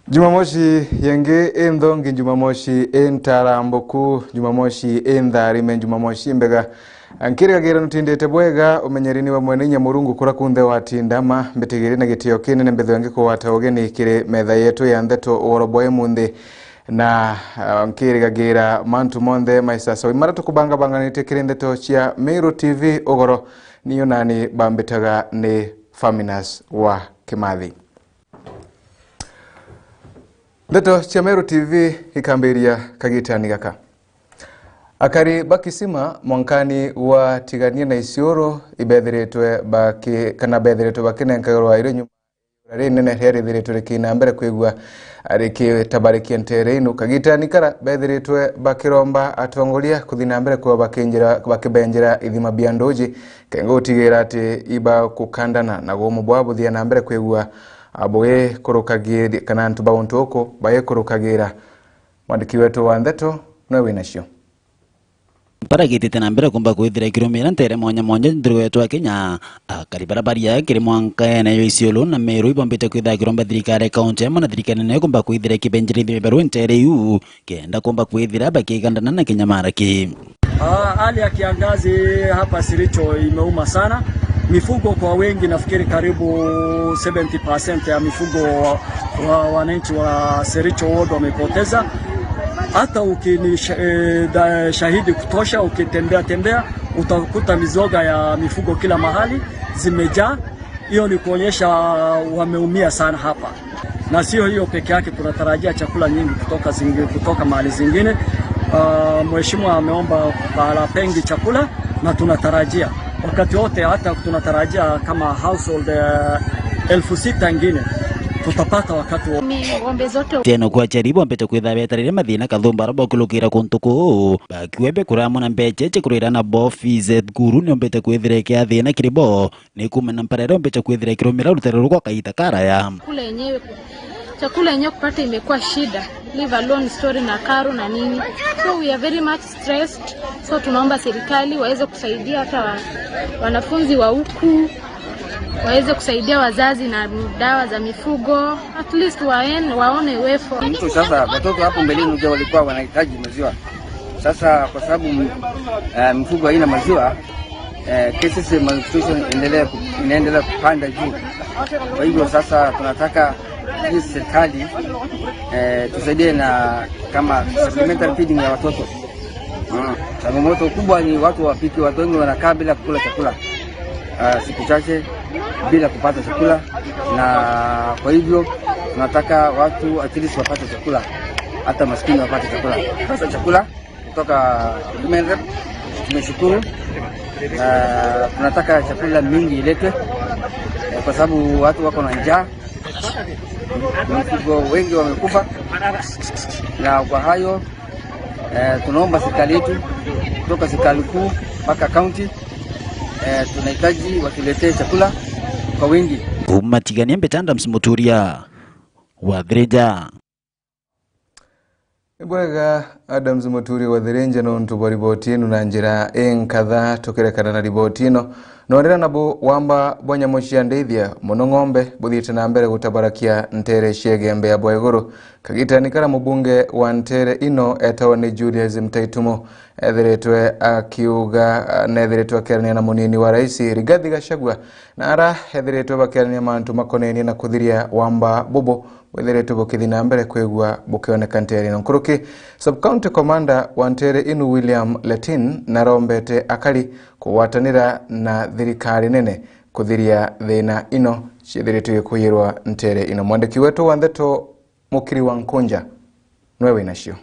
Jumamosi yenge endongi Jumamosi entaramboku Jumamosi endharime Jumamosi mbega ankiriga gira nutindete bwega umenyerini wa mwene Nyamurungu kura kunde watindama mbetegeri na gitio kinene mbethwange ko watawogeni kire metha yetu ya ndeto woroboye munde na ankiriga gira mantu monde maisasa imara tukubanga banganite kire ndeto cia Meru TV ogoro niyo nani bambetaga ni Faminas wa Kimathi. Ndeto cia Meru TV ikambiria kagitani gaka. Akari bakisima mwankani wa tigania na Isiolo ibethiritwe bakinenkairwa ire nyuma nene herithiritwe kina mbere kwigua ariki tabarikia ntere inu kagitani kara bethiritwe bakiromba atongoria kuthina mbere kwa bakibenjera ithima biandoji kengo utigira ati iba kukandana na gomu bwabu thia na mbere kwigua aboe korokagira kana ntuba wontoko baye korokagira mwandiki wetu wa ndeto na winashio para gitite na mbere kumba kwithira kirumira ntere monya ndiro yetu ya Kenya akari barabaria kiri mwanka na Isiolo na Meru ibombete kwitha kiromba thirikari kaunti ya na thirikari ne kumba kwithira kibenjiri beru ntere yu kenda kumba kwithira bakigandana na Kenya maraki. Hali ya kiangazi hapa Siricho imeuma sana. Mifugo kwa wengi nafikiri karibu 70% ya mifugo wa wananchi wa Siricho ward wamepoteza. Hata ukini shahidi kutosha ukitembea utakuta mizoga ya mifugo kila mahali zimejaa. Hiyo ni kuonyesha wameumia sana hapa. Na sio hiyo peke yake, tunatarajia chakula nyingi kutoka mahali zingine. Mheshimiwa ameomba pahala pengi chakula na tunatarajia wakati wote, hata tunatarajia kama household 6,000 ingine tutapata wakati wote. Ng'ombe zote tena kwa charibu ambete kwitha betarire mathina kathumba robo kulukira kuntuku bakiwebe kuramo na mbeche kurira na bofize guru ni ambete kwithire kia thina kiribo ni kumena mparero ambete kwithire kiromira rutere rukwa kaita kara ya chakula yenyewe kupata imekuwa shida, leave alone story na karo na nini. So we are very much stressed. So tunaomba serikali waweze kusaidia hata wanafunzi wa huku, waweze kusaidia wazazi na dawa za mifugo, at least waone wefu. Mtu sasa watoto hapo mbeleni ndio walikuwa wanahitaji maziwa. Sasa kwa sababu mifugo haina maziwa, cases of malnutrition inaendelea kupanda juu. Kwa hivyo sasa tunataka hii serikali tusaidie na kama supplementary feeding ya watoto. Changamoto kubwa ni watu wapiki, watu wengi wanakaa bila kukula chakula siku chache bila kupata chakula, na kwa hivyo tunataka watu at least wapate chakula, hata maskini wapate chakula. Sasa chakula kutoka Rep tumeshukuru, tunataka chakula mingi iletwe kwa sababu watu wako na njaa, mifugo wengi wamekufa. Na kwa hayo tunaomba serikali yetu kutoka serikali kuu mpaka county tunahitaji watuletee chakula kwa wingi. Umatigania mbetanda msimuturia wa Dhirenja. Ibwega Adams Muturi wa Dhirenja no ntubori botino na njira enkadha tukirekana na ribotino norera nabo wamba bonya moshia ndeithia muno ng'ombe buthite na mbere gutabarakia ntere shegembe ya Bwaiguru kagitani kara mubunge wa ntere ino etawani Julius Mtaitumo ethiretwe akiuga nethiretwe akerania na munini wa rais Rigathi Gachagua na ara ethiretwe bakerania mantu makoneni na kuthiria wamba bobo wethiretwe bukithina mbere kwigua bukioneka ntere no nkuruki subcounty commander wa ntere inu William Letin na rombete akari kuwatanira na thirikari nene kuthiria thina ino chithiretwe kuyirwa ntere ino. Mwandiki wetu wa ndeto Mukiri wa Nkunja nwewe inashio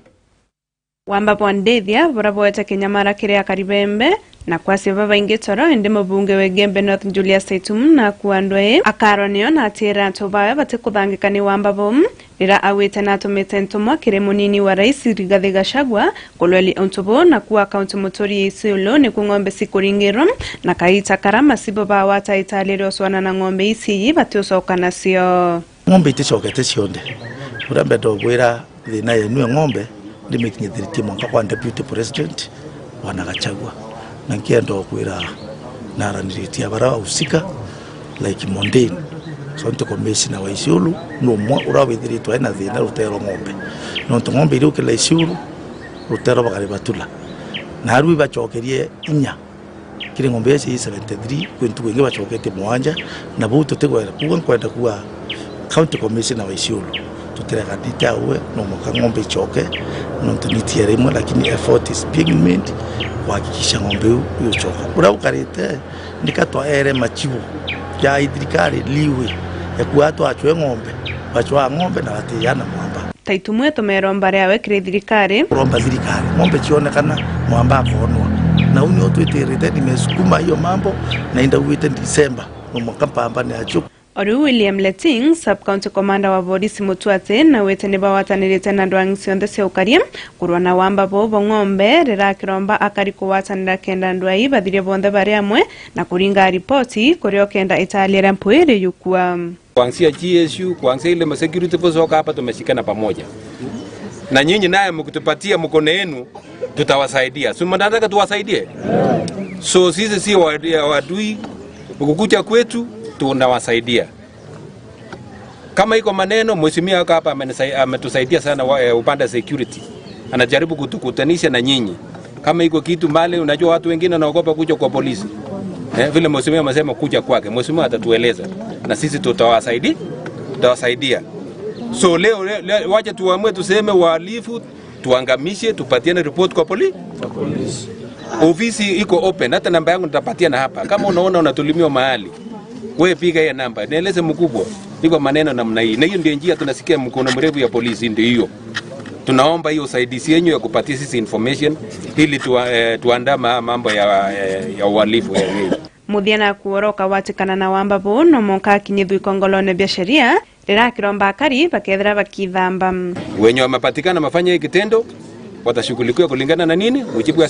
wamba bwandethia buraboeta Kenyamara kiria karibembe na kwasi baba ingitoro ende mubunge we Gembe North Julius Mtaitumo na kuandwe akaronio na atira tobaye bate kuthangikani wamba bom rira awete na tumete ntomo kire munini wa rais Rigathi Gachagua kolweli ontobo na kuwa kaunti motori Isiolo ni kung'ombe sikuringiro na kaita karama sibo ba wata italero swana na ng'ombe isi bate usoka nasio ng'ombe itisokete cionde urambe ndogwira thina yenu ng'ombe ndimekinyithiritie mwanka kwa deputy president wana Gachagua na kiendo kwira naraniritia bara usika like mundane County Commissioner wa Isiolo no mwa urawithiritwo ena thina rutero ng'ombe no ng'ombe irio kila Isiolo rutero bagari batula na haru bachokerie inya kile ng'ombe ya 73 kwentu wenge bachokete mwanja na buto tegwera kuwa kwenda kuwa County Commissioner wa Isiolo tutereka ditawe no mwaka ng'ombe ichoke no tunitiere rimwe lakini effort is being made kuhakikisha ng'ombe hiyo choka uraukarite nikatwa ere machibu ya idrikari liwe ya kuatwa achwe ng'ombe bachwa ng'ombe na watiyana mwamba Taitumwe tomeromba ryawe kire thirikari romba thirikari ng'ombe chionekana mwamba akonwa na unyo tweterete nimesukuma hiyo mambo na inda uite December mwaka pambane acho Oru William Leting, Sub-County Commander wa Borisi Mutuate na wetene bawatanirite na ndwangi cionthe cia ukaria kurwana wamba bo ng'ombe rirakiromba akari kuwatanira kenda ndwai bathirie bonthe bari amwe na kuringa ripoti kurio kenda italiera mpwire yukua kuanzia GSU kuanzia ile security force wako hapa tumeshikana pamoja na nyinyi naye mkutupatia mkono wenu tutawasaidia si mnataka tuwasaidie so sisi si wadui ukukucha kwetu tunawasaidia kama iko maneno mheshimiwa wako hapa ametusaidia sana upande security anajaribu kutukutanisha na nyinyi kama iko kitu mali unajua watu wengine wanaogopa kuja kwa polisi vile mheshimiwa amesema kuja kwake mheshimiwa atatueleza na sisi tutawasaidia so leo wacha tuamue tuseme wahalifu tuangamishe tupatiane report kwa polisi ofisi iko open hata namba yangu nitapatiana hapa kama unaona unatulimiwa mahali wewe piga hiyo namba nieleze mkubwa iko maneno namna hii na hiyo ndio njia tunasikia mkono mrefu ya polisi ndio hiyo tunaomba hiyo usaidizi yenu ya kupatia sisi information ili tuandaa mambo ya uhalifu Muthiana kuoroka watikana na wamba bo no monka kinyithu ikongolone bia sheria rirakiromba akari bakethera bakithamba wenye wamepatikana mafanya hiki kitendo watashughulikiwa kulingana na nini mujibu wa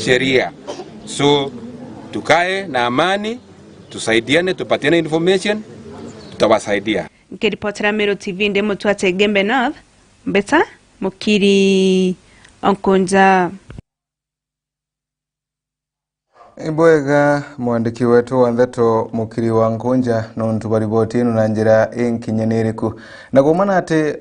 sheria so tukae na amani tusaidiane tupatiane information tutawasaidia Kiripotera Meru TV ndi Mutuate Gembe North Mbeta Mukiri Onkunja Ibwega mwandiki wetu wa Ntheto Mukiri wa Nkunja nontu bariboti inu na njira inkinyaniriku na kumana ati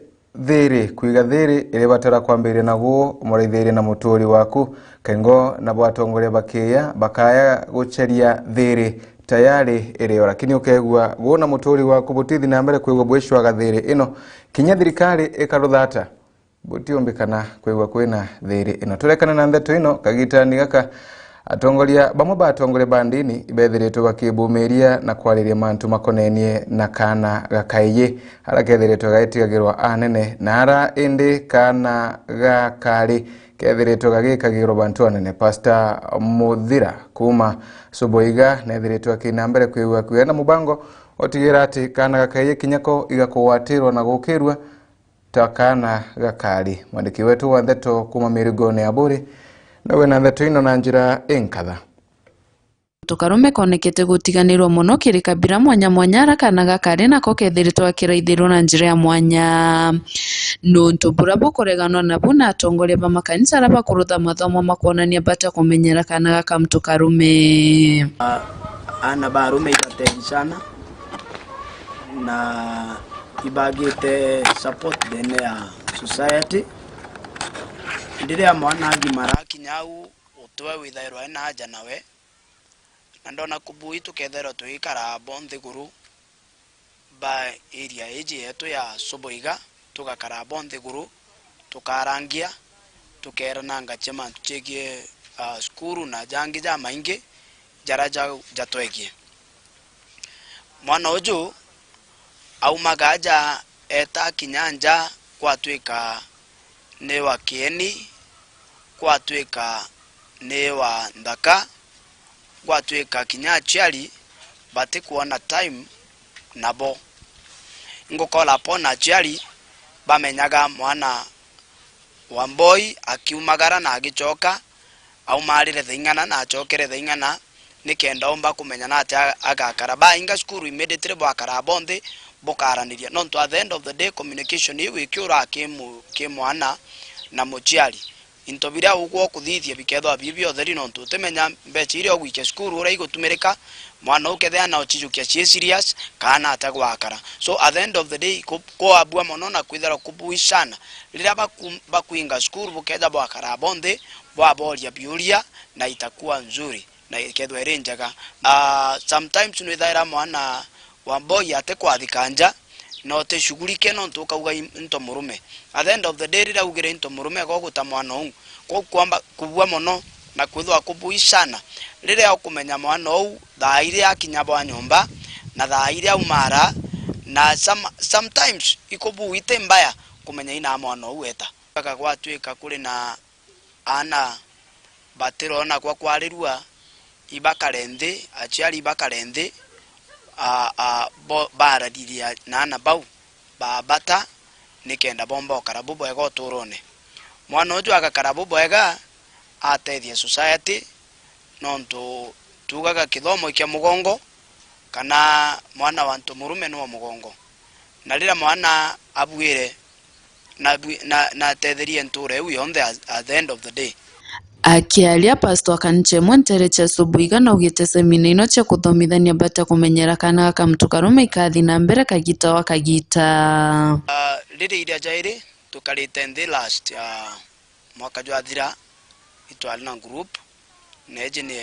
thiri kuiga thiri iri batara kwambire naguo muraithiri na muturi waku kengo na bwatongoria bakiya bakaya gucheria thiri tayari iriyo lakini ukegwa guona muturi waku butithi na mbere kwigwa bwishwa gathiri ino kinya thirikari ikaruthata butiombekana kwigwa kwina thiri ino turekana na Ntheto ino kagitani gaka atongoria bamwe batongoria bandini ibethiritwe bakibumiria na kwariria mantu makonenie na kana gakaiye harakethiritwe gaitigagirwa anene na ara indi kana gakari kethiritwe gagikagirwa bantu anene Pastor Muthira kuma Suboiga nethiritwe akina mbere kwigwa kwena mubango otigira ati kana gakaiye kinyako igakuwatirwa na gukirwa takana gakari mwandiki wetu wa Ntheto kuma Mirigone Aburi nawe na Ntheto ino na njira enkatha tukarume konekete gutiganirwo muno kiri kabira mwanya arakana gakari nako kethiritwe akiraithirwo na njira ya mwanya nontu burabo kureganwa nabu na atongoria ba makanisa araba kurutha mathomo makuonania bata kumenyera kana gaka mtu karume ana barume ibatengishana na ibagite support dene ya society ndire mwana agimara kinyau utwe withairwa ena haja nawe na ndona kubui tukethero tuikara bonthi guru ba area eji yetu ya Suboiga tukakara bonthi guru tukarangia tukerana ngachema tuchegie skuru na jangi ja maingi jaraja jatwegie mwana uju au magaja eta kinyanja kwatwika ne wa kieni kwatwika ne wa ndaka kwatwika kinyachiali bati kuona time nabo ngokola pona chiali bamenyaga mwana wa boy akiumagara na agichoka au marire thingana na achokere thingana nikenda omba kumenya na ati agakaraba inga skuru immediately bwakara bonde bokaraniria nonto at the end of the day communication iwi kiura kimwana na muchiali into biria ugwo kuthithia bikethwa bibio theri no tutemenya mbeca iria ogwike skuru ura igutumirika mwana ukethea na ochijukia chi serious kana atagwakara. So at the end of the day ko abua mono na kwithera kubuishana rira bakuinga skuru buketha bwakara bonde bwaboria biuria na itakuwa nzuri na ikethwa iri njaga. Sometimes nwithaira mwana wa boy ate kwathikanja no te shugulike no tukauga into murume. At the end of the day rira ugire into murume go guta mwana uu ko kwamba kubua mono na kwithwa kubuishana rira ukumenya mwana uu thaa iria akinya bwa nyumba na thaa iria umara na sometimes ikubuite mbaya kumenya ina mwana uu eta kaka gwatwika kuri na ana batiro na kwa kwarirua ibakarende achiari ibakarende baradiria nana bau babata nikenda bomba karabubo ego turone mwana uju akakarabubo ega atethia society nonto tugaga kithomo kya mugongo kana mwana wantu murume no mugongo na rira mwana abuire na tetheria nture u yonde at the end of the day. Akialia Pastor Kanche Montere cha Subuiga na ugite semina ino cha kuthomithania bata kumenyera kana gaka mtu karume ikathi na mbere kagita wa kagita. Riri iria jairi tukarite the last mwaka jwa thira itwali na group neje ni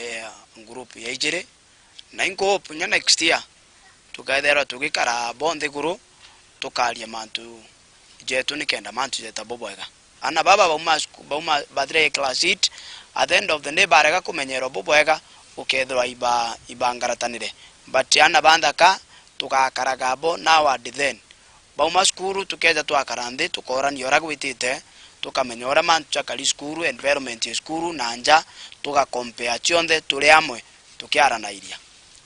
group ya ijire na ingo punya next year tukaithera tugikara bonde guru tukaria mantu jetu nikenda mantu jeta bobwega ana baba bauma badre class it at the end of the day barega kumenyero bobwega ukethwa ibangaratanire but ana bandaka tukakaragabo now at then bauma skuru tukeza twakarande tukorani ora gwitite tukamenyora mantu chakali skuru environment ya skuru nanja tuka compare chionde turi amwe tukiara na iria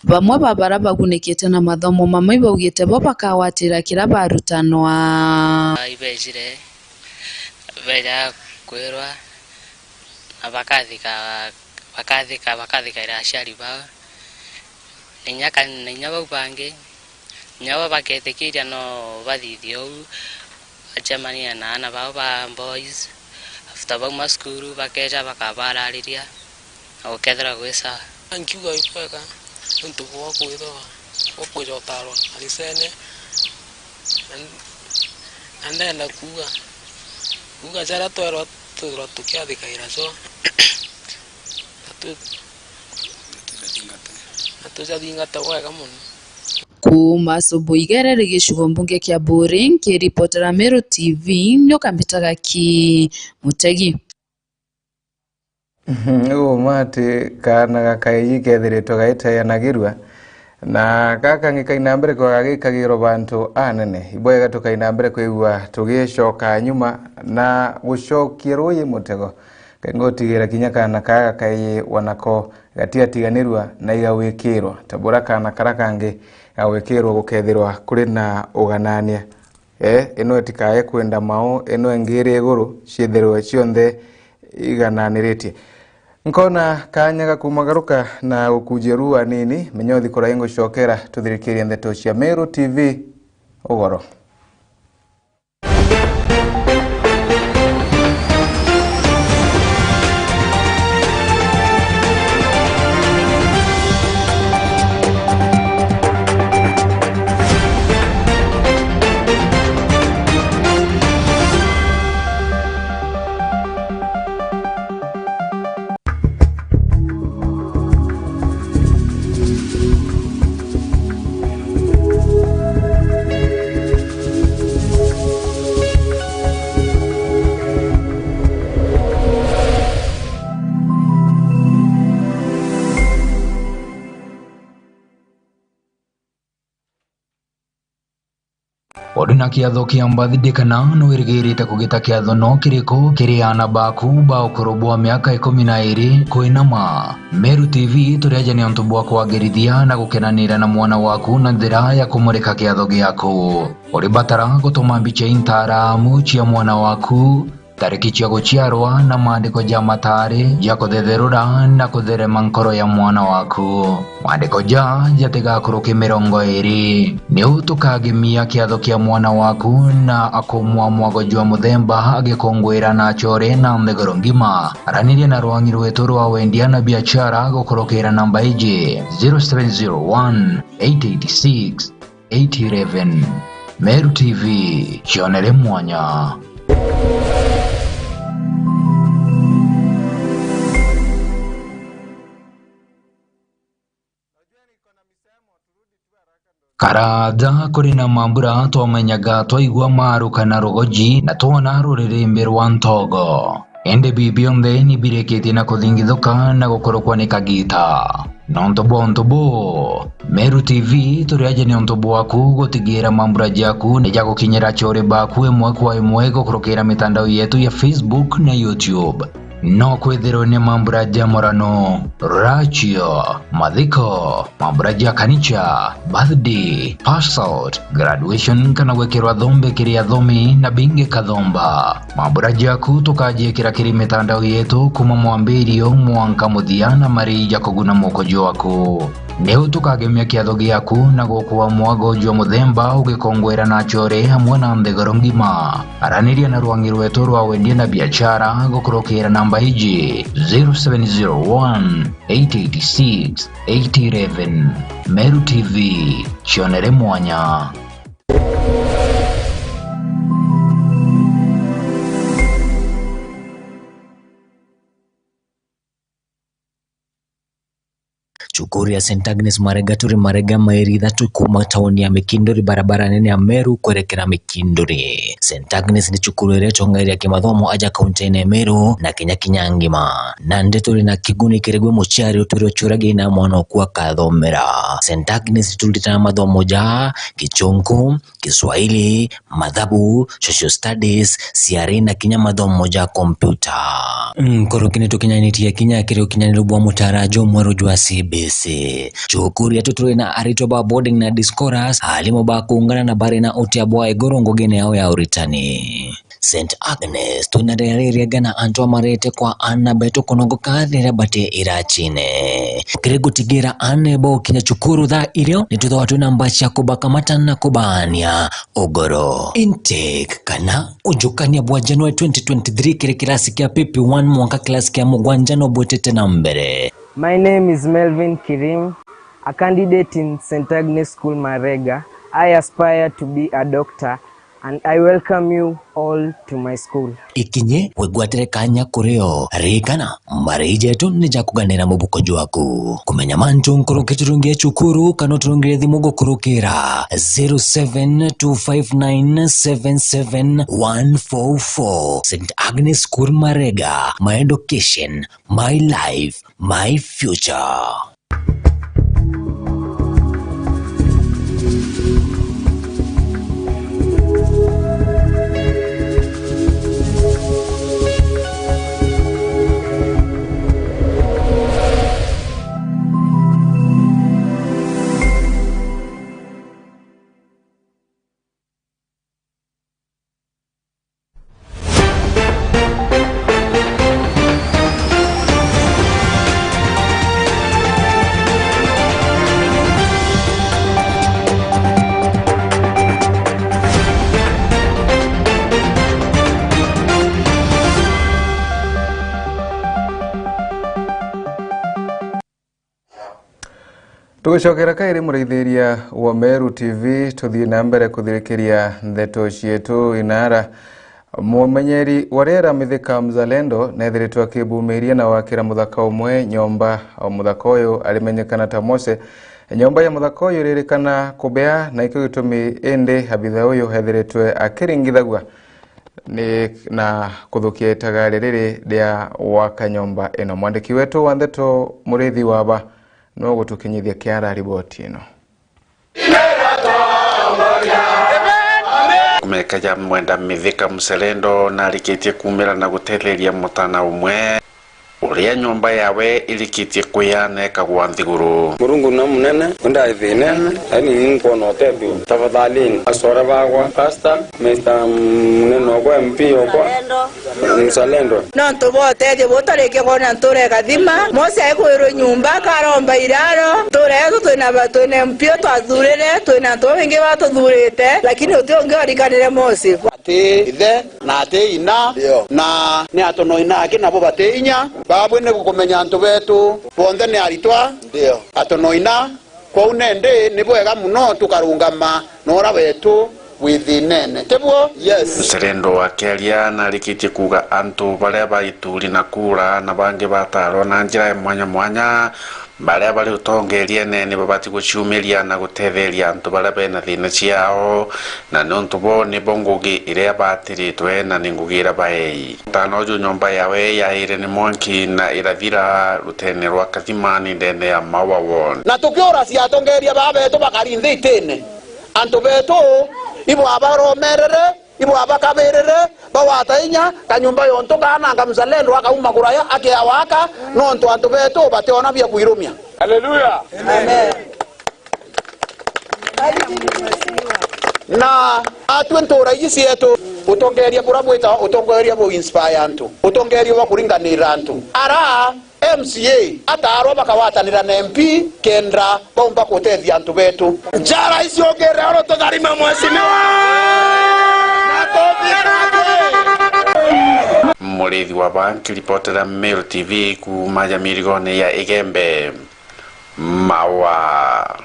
bamwe babara bagunikite na mathomo mamwe baugite bo bakawatira kira barutanwa ibejire beja kwirwa abakathika ira shari ba ninya bange nyawa baketekiria no bathithio achamania na ana ba boys after ba maskuru bakeja bakabarariria okethera gwisa ankiuga ikweka ntu kwa kwitho okwejotaro alisene andenda kuga jara twero tukiathika iraso atujadingata wega muno kuma Subuiga gicigo mbunge kia Boring kiripotera Meru TV nyo kambitaga ki Mutegi. Mate kana gakayi kethiritwo gaitayanagirwa na gaka ngikaina mbere kwa gagikagiro bantu anene ibwega tukaina mbere kwigua tugicoka nyuma na gucokierwo ye mutego kengotigira kinya kana kaga kai wanako gatiatiganirwa na igawikirwa tabura kana karakange gawikirwo gukethirwa kuri na uganania eno etikaye kwenda mao eno engire iguru ciethirwe cionthe igananiritie nkona kanyaga kumagaruka na ukujerua nini menyothi kora yengo shokera tuthirikiria ndeto cia Meru TV ugoro. Odina kiatho kia mbathidikana no irigirite kugita kiatho no kiriko kiriana baku ba ukorobwa miaka 12 kuinama. Meru TV turiajani ontu bwa kwagirithia na gukenanira na mwana waku na njira ya kumurika kiatho giaku. Uri batara gutuma mbica intaramu cia mwana waku tariki cia guciarwa na maandiko ja matari ja kuthetherura na kutherema nkoro ya mwana waku. Maandiko ja jatigakuruki 20 ni utukagimia kiatho kia mwana waku na akumwa mwago jwa muthemba agikongwira na chore na ndegoro ngima. Aranirie na rwangi rwetu rwa wendia na biashara gukurukira namba iji 0701 886 811. Meru TV, chionere mwanya. Karada kuri na mambura twamenyaga twaigua maru kana rugoji na twona ruririmbi rwa ntogo. Ende bibionde ni bireketie na kuthingithuka na gukorokwa ni kagita. Nontobo Meru TV turiaje ni ontobo waku gutigira mambura jaku ni jago kinyera chore baku emwe kwa emwe gukurukira mitandao yetu ya Facebook na YouTube. No kwethero ni mambura jamorano, rachio, madhiko, mambura kanicha, birthday, pass out, graduation kana wekerwa dhombe kiria dhomi na binge kadhomba. Mambura jaku tukaje kiri mitandao yetu kuma mwambirio mwanka muthiana mari jakoguna mokojo waku. Neu tukagemia kiatho giaku na gukuwa mwago jwa muthemba ugikongwera na chore hamwe na ndegoro ngima. Araniria na rwangi rwetu rwa wendia na biashara gukurukira namba iji 0701 886 811. Meru TV, chionere mwanya. Chukuri ya St. Agnes Marega turi Marega Mairitha tukuma tauni ya Mikindori barabara nene ya Meru kwerekera Mikindori. St. Agnes ni chukuru ireto ngari ya kimathomo aja kaunti ya Meru na Kenya ngima. Na turi na kiguni kiregwe muchari uturi churage na mwana kuwa kathomera. St. Agnes tulitana mathomo ja Kichungu, Kiswahili, Mathabu, Social Studies, CRE na Kenya mathomo ja kompyuta. Korokine tukinyanitia Kenya kiri ukinyanirubu mutarajo mweru jwa CBC. Chukuri ya tuturi na aritoba boarding na discourse halimo ba kuungana na bari na uti abwa egorongo gene yao ya uritani. St. Agnes tunarereria gana antwa marete kwa ana beto konongo kadhira bate irachine. Kire gutigira ane bo kinya chukuru dha irio nituza watu na mbachi ya kubaka matana kubania ogoro. Intake kana ujukani abwa January 2023 kire kilasi kia pipi 1 mwaka kilasi kia mugwanjano bwetete na mbere. My name is Melvin Kirim, a candidate in St. Agnes School Marega. I aspire to be a doctor and I welcome you all to my school. Ikinye wegwatere kanya kureo rikana marije tu nija kuganira mubuko jwaku kumenya mantu nkurukiturungie chukuru kanoturungie thimugo kurukira 0725977144. St. Agnes School Marega, my education, my life, my future. Tugucokera kairi muraithiria wa Meru TV tuthie na mbere kuthirikiria ndeto cietu inara. Mumenyeri warera mithika mzalendo nethiritwe akibumiria na wakira muthaka umwe nyomba o muthaka uyu alimenyekana ta Mose. Nyomba ya muthaka uyu ririkana kubea na ikio gitumi ende habitha uyu hethiritwe akiringithagua ni na kuthukia itagari riri ria waka nyomba ino. Mwandiki wetu wa ndeto Murithi Waba no gutukinyithia kiara riboti ino. Kumekaja mwenda mithika mselendo na riketie kumira na gutetheria mutana umwe uria nyumba yawe ilikitie kuyane kagwa nthiguru. Murungu na munene unda ithinene ani nko no tebio tafadhalini asora bagwa pastor Mr. munene ogwa MP ogwa mzalendo no ntubote je botareke kona ntore gathima mose akwiro nyumba karomba iraro tore twina batune mpio twazurire twina twingi batuthurite lakini utionge orikanire mose ati ithe na ati ina na ni atono ina akina bo bate inya babu ne gukumenya antu betu bonthe ni aritwa ndio atono ina kwa unende ni bwega muno tukarungama nora betu withinene tebuo yes Serendo wa Kelia na likitie kuga antu baria baituri na kura na bangi bataro na njira mwanya mwanya baria bari utongeria nene babati guciumiria na gutetheria antu baria bena thina ciao na nontu bo ni bongugi iria batiritwe na ningugira baei tano ju nyomba yawe yaire ni monki na irathira rutene rwa kathimani ndene ya mawa won na tukiora cia tongeria babetu bakarinthi itene antu betu ibo abaromerere ibo abakaberere bawata inya kanyumba yonto kana ngamzalendo akauma kuraya akiawaka nonto antu betu bateona bya kuirumia. Haleluya amen. Na atwentora yisi yetu utongeria kurabweta utongeria bo inspire antu utongeria wa kuringanira antu ara MCA ataro bakawatanira na MP kendra bomba kutethia antu betu jara isiongere oro tugarima mwesimiwa Mureithi wa banki ripotera Meru TV kumaja mirigone ya Igembe mawa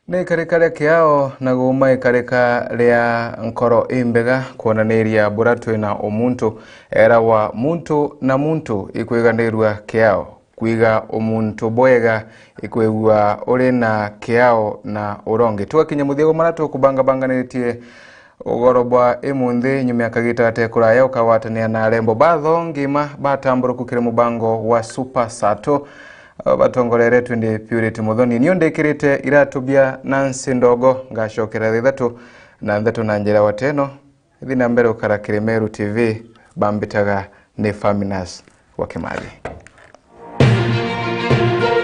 Ni karika ria kiao na guma ikarika ria nkoro imbega kuonaniria buratwe na omuntu era wa muntu na muntu ikwiganirwa kiao kwiga omuntu boega ikwegua uri na kiao na uronge twakinya muthiego maratu kubanga banganitie ugorobwa imunthi nyuma yakagita atekuraya ukawatania na rembo batho ngima batamburu kukire mubango wa Super Sato batongorere twende Purity Muthoni niyo ndekirite iratubia Nancy Ndogo ngacokera thithatu na nthatu na njira wateno thina mbere ukarakire Meru TV bambitaga ni Faminas wa Kimathi.